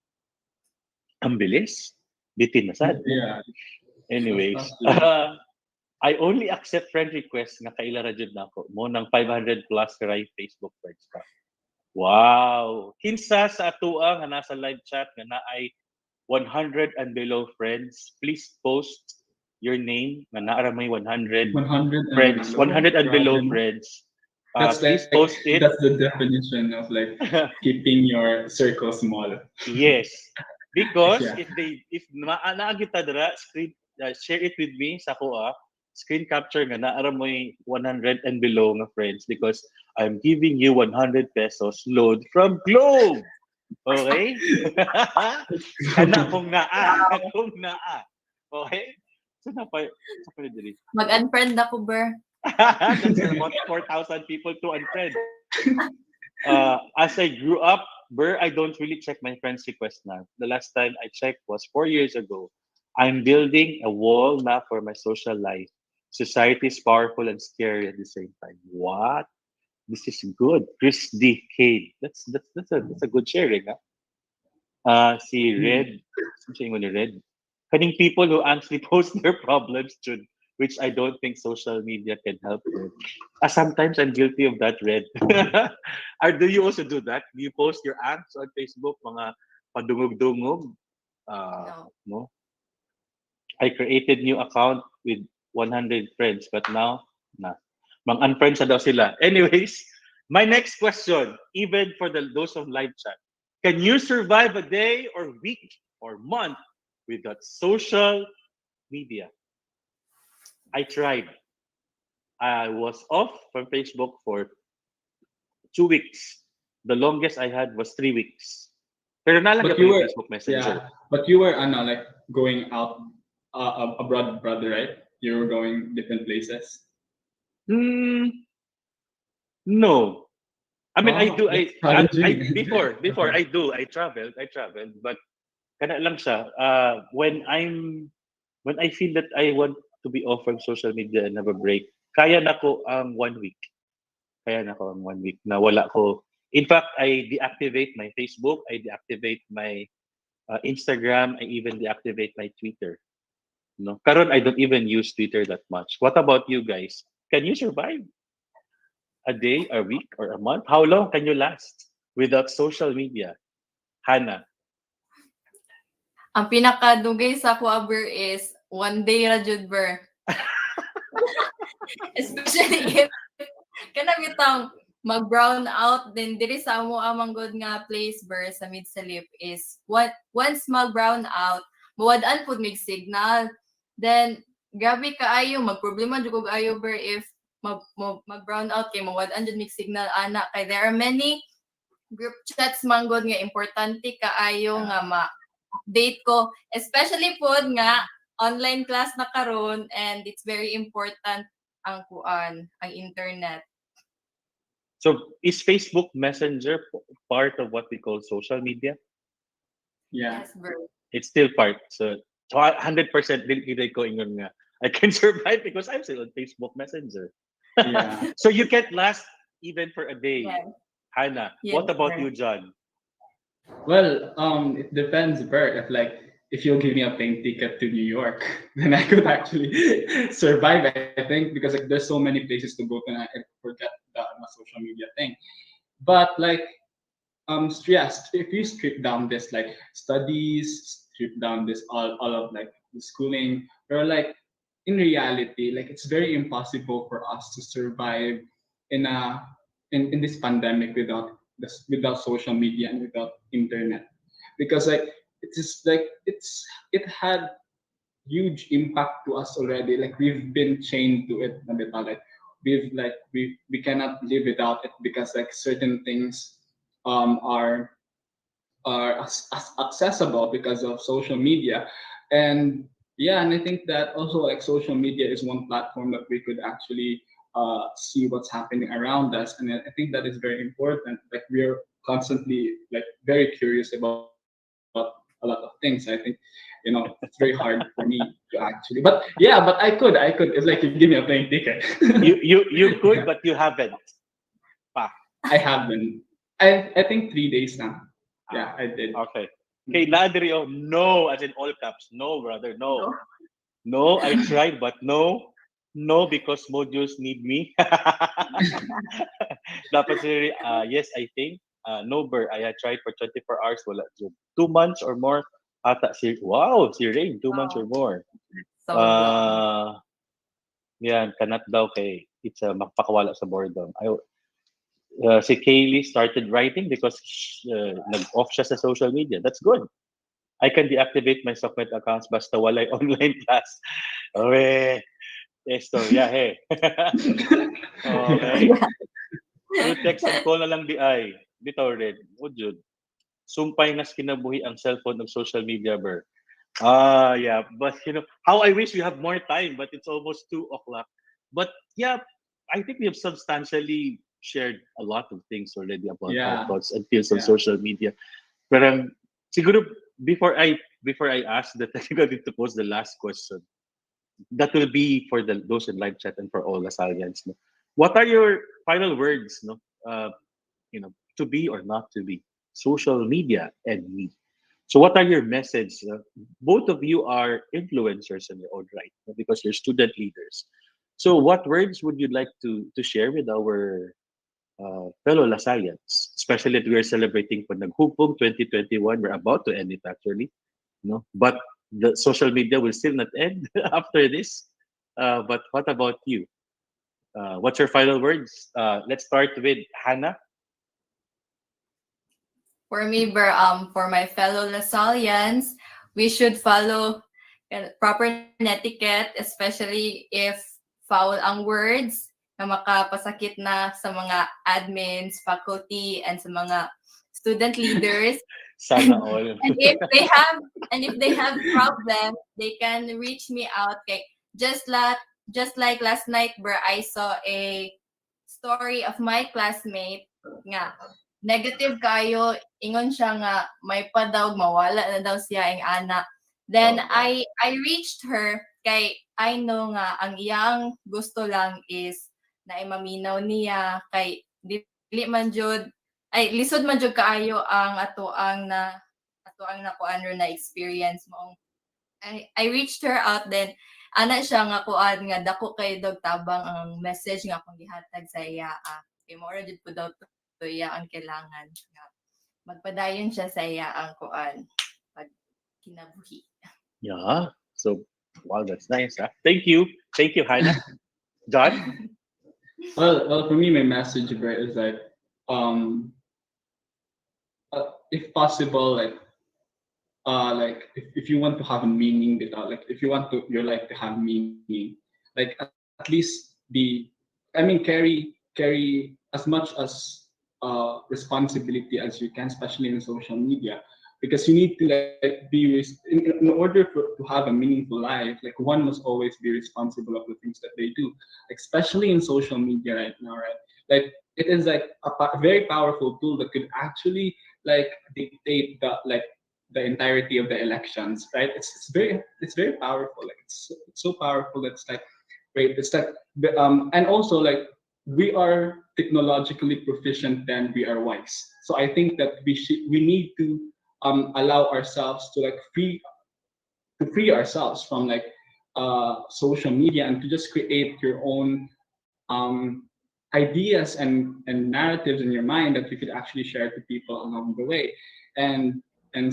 Ang bilis. Bitin na sad. Yeah. Anyways, I only accept friend requests nga kaila ra jud nako. Mo nang 500 plus karay Facebook friends ka. Wow. Kinsa sa atoa nga nasa live chat nga naay 100 and below friends, please post your name na naara may 100 100 and friends, below. 100 and below Grabe, no? friends. That's Please like post it. that's the definition of like keeping your circle small. Yes. Because Yeah. if naagita dira, share it with me sa kuha, screen capture nga naara mo 100 and below nga friends because I'm giving you 100 pesos load from Globe. Okay? Kana kung naa, kung naa. Okay? So na pa sa pa diri. Mag-unfriend ako, Ber. That's about 4,000 people to unfriend. As I grew up, I don't really check my friends' requests now. The last time I checked was 4 years ago. I'm building a wall now for my social life. Society is powerful and scary at the same time. What? This is good. Chris D. Cade. That's a good sharing. Huh? Si Hmm. Red. Saan siya yung ni Red? Kaning people who actually post their problems, Jud, which I don't think social media can help with. Sometimes I'm guilty of that, Red. Do you also do that? Do you post your angst on Facebook, mga padungog-dungog? No. No. I created new account with 100 friends, but now, na. Mang-unfriend sa daw sila. Anyways, my next question, even for those on live chat, can you survive a day or week or month without social media? I tried. I was off from Facebook for 2 weeks. The longest I had was 3 weeks. Pero nalagyan But pa you yung were Facebook Messenger. yeah, but you were like going out abroad, brother, right? You were going different places. Hmm, no. I mean, I Oh, do. that's I challenging. before Okay. I do. I traveled, but kana lang siya. When I feel that I want to be off from social media and have a break, kaya na ko ang 1 week. Kaya na ko ang 1 week na wala ko. In fact, I deactivate my Facebook. I deactivate my Instagram. I even deactivate my Twitter. No, karon I don't even use Twitter that much. What about you guys? Can you survive a day, a week, or a month? How long can you last without social media? Hannah. Ang pinakadugay sa kuha, Ber, is one day ra jud, Ber. Especially if kana bitang mag-brown out then diri sa amo amang good nga place, Ber, sa mid salip is once mag-brown out mawad-an pud mig signal, then grabe kaayo magproblema jud kog ayo, Ber, if mag-brown out kay mawad-an jud mig signal ana kay there are many group chats manggod nga importante kaayo nga ma-update ko, especially pod nga online class na karon and it's very important ang kuan, ang internet. So is Facebook Messenger part of what we call social media? Yeah. Yes, bro. It's still part. So 100% dili ko ingon nga I can survive because I'm still on Facebook Messenger. Yeah. So you can't last even for a day. Yes, Hannah, yes, what about sir. you, John? Well, it depends, Bert. If you'll give me a plane ticket to New York, then I could actually survive. I think because like there's so many places to go, and I forget the social media thing. But like yes, if you strip down this like studies, strip down this all of like the schooling, or like in reality, like it's very impossible for us to survive in a in this pandemic without social media and without internet, because like it's just like it had huge impact to us already. Like we've been chained to it, nabita, like we cannot live without it because like certain things are as accessible because of social media. And yeah, and I think that also like social media is one platform that we could actually see what's happening around us, and I think that is very important. Like we're constantly like very curious about a lot of things. I think it's very hard for me to actually, but yeah, but I could it's like you give me a plane ticket. You could, Yeah, but you haven't. Pa. I haven't. I think 3 days now. Yeah, I did. Okay. Okay, Ladrio, no, as in all caps. No, brother, no. No. No, I tried, but no. No, because modules need me. Dapat sir, yes, I think. No, I had tried for 24 hours. Wala. So 2 months or more. Ata si Rain, 2 months or Wow. more. So long. Yan, kanat daw kay it's magpakawala sa boredom. Si Kaylee started writing because nag-off siya sa social media. That's good. I can deactivate my Socknet accounts basta walay online class. Okay. Esto, yeah, hey. Okay. Through text and call na lang di ay. Bitaw rin. O jud. Sumpay nas kinabuhi ang cellphone ng social media, ber. Yeah. But, how I wish we have more time, but it's almost 2 o'clock. But, yeah, I think we have substantially shared a lot of things already about our Yeah. thoughts and feels on Yeah. social media. Pero, siguro, before I ask the technical to pose the last question, that will be for those in live chat and for all Lasallians. No? What are your final words? No, to be or not to be social media and me. So, what are your messages? Both of you are influencers in your own right, no? Because you're student leaders. So, what words would you like to share with our fellow Lasallians, especially that we are celebrating for Naghupong 2021? We're about to end it actually, no? But the social media will still not end after this. But what about you? What's your final words? Let's start with Hannah. For me, for my fellow Lasallians, we should follow proper etiquette, especially if foul ang words na makapasakit na sa mga admins, faculty, and sa mga student leaders. Sana all. and if they have and if they have problems, they can reach me out. Okay, just like last night, where I saw a story of my classmate nga negative kayo, ingon siya nga may pa daw mawala na daw siya ang anak. Then Oh, I reached her kay I know nga ang iyang gusto lang is na maminaw niya kay dili man jud ay lisod man jud kaayo ang atoang na kuan na experience mo. I reached her out then ana siya nga kuan nga dako kay dog tabang ang message nga akong gihatag sa iya. Kay mo ra jud po daw to iya ang kailangan nga magpadayon siya sa iya ang kuan pag kinabuhi. yeah. So, wow, that's nice. Huh? Thank you, Hannah. John. Well, for me, my message, bro, is like, if possible, if you want to have a meaning, like if you want to your life to have meaning, like at least carry as much as responsibility as you can, especially in social media, because you need to like in order to have a meaningful life, like one must always be responsible of the things that they do, especially in social media right now, right? Like it is like a very powerful tool that could actually like dictate the entirety of the elections, right? It's very powerful. Like it's so powerful. It's like great. It's like and also like we are technologically proficient than we are wise. So I think that we need to allow ourselves to like free ourselves from like social media and to just create your own ideas and narratives in your mind that you could actually share to people along the way. And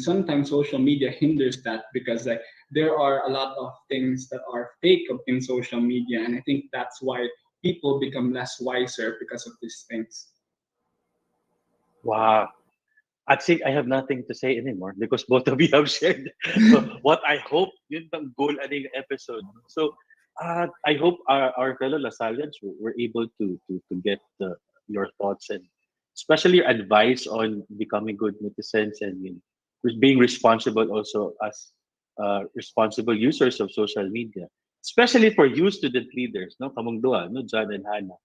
sometimes social media hinders that because like there are a lot of things that are fake in social media, and I think that's why people become less wiser because of these things. Wow. I think I have nothing to say anymore because both of you have shared what I hope yun bang goal aning episode. So I hope our fellow Lasallians were able to get your thoughts and especially your advice on becoming good netizens and being responsible also as responsible users of social media, especially for you student leaders, no, kamong duha, no, John and Hannah.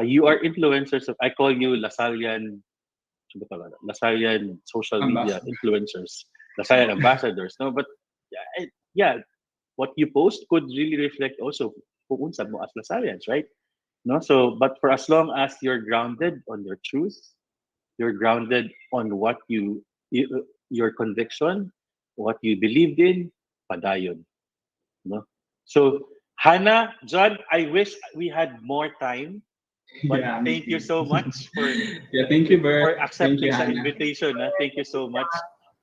You are influencers of, I call you Lasallian social media Ambassador. influencers, Lasallian ambassadors. No, but yeah, what you post could really reflect also kung unsa mo as Lasallians, right? No, so but for as long as you're grounded on your truth, you're grounded on what your conviction, what you believed in, padayon. No, so Hannah, John, I wish we had more time. But Yeah, me thank you too. so much for Yeah, thank you, for Bert. Thank you, accepting the Hannah. invitation. Thank you so much.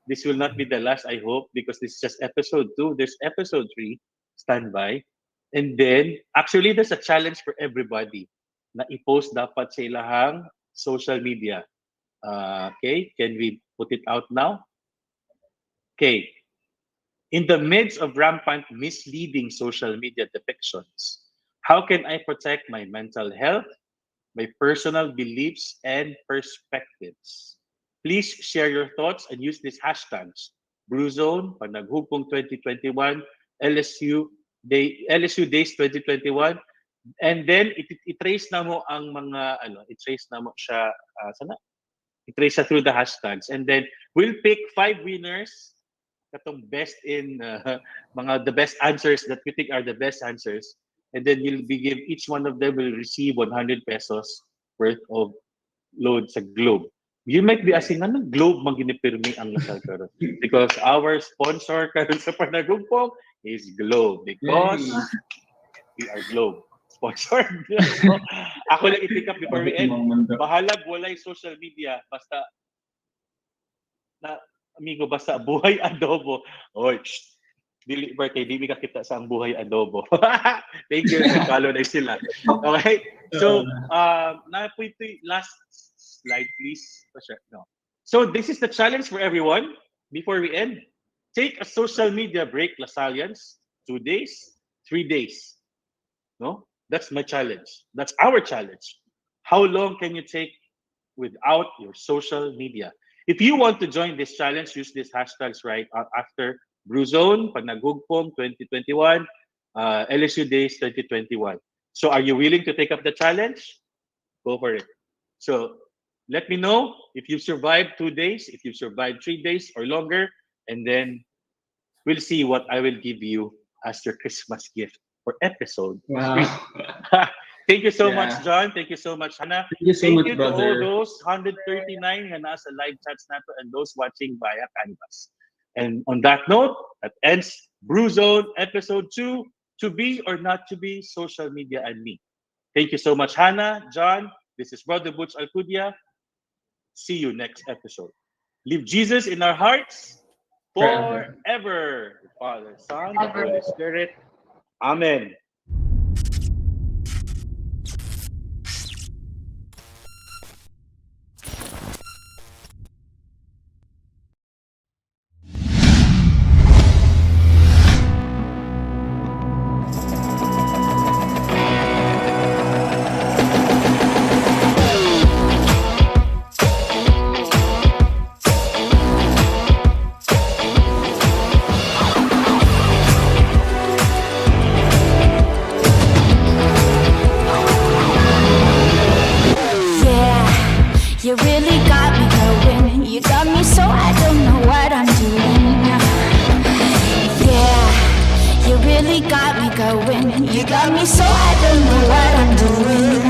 This will not be the last, I hope, because this is just episode 2. There's episode 3. Stand by. And then, actually, there's a challenge for everybody na i-post dapat sa ilahang social media. Okay, can we put it out now? Okay. In the midst of rampant misleading social media depictions, how can I protect my mental health, my personal beliefs, and perspectives? Please share your thoughts and use these hashtags. BrewZone, Panaghugpong 2021, LSU Days 2021, and then i-trace na mo ang mga i-trace na mo siya i-trace siya through the hashtags, and then we'll pick 5 winners katong best in the best answers that we think are the best answers, and then each one of them will receive 100 pesos worth of load sa Globe. You might be asking, anong Globe mang ginipirmi ang Lasal karon? Because our sponsor karon sa Panaghugpong is Globe, because we are Globe sponsored. So, ako lang i-pick up before we end. Bahalag walay social media, basta buhay adobo. Oy, dili birthday, di mi kakita sa ang buhay adobo. Thank you, follow na sila. Okay, so last slide, please. No. So this is the challenge for everyone. Before we end, take a social media break, Lasallians. 2 days, 3 days. No, that's my challenge. That's our challenge. How long can you take without your social media? If you want to join this challenge, use these hashtags right after BrewZone, Panaghugpong 2021, LSU Days 2021. So are you willing to take up the challenge? Go for it. So let me know if you've survived 2 days, if you've survived 3 days or longer, and then we'll see what I will give you as your Christmas gift for episode 3. Thank you so much, John. Thank you so much, Hannah. Thank you so much, to all brother. those 139 na nasa live chats nato and those watching via Canvas. And on that note, that ends BrewZone episode 2, to be or not to be, social media and me. Thank you so much, Hannah, John. This is Brother Butch Alcudia. See you next episode. Leave Jesus in our hearts forever. Father, Son, and Holy Spirit. Amen. You really got me going. You got me so I don't know what I'm doing. Yeah, you really got me going. You got me so I don't know what I'm doing.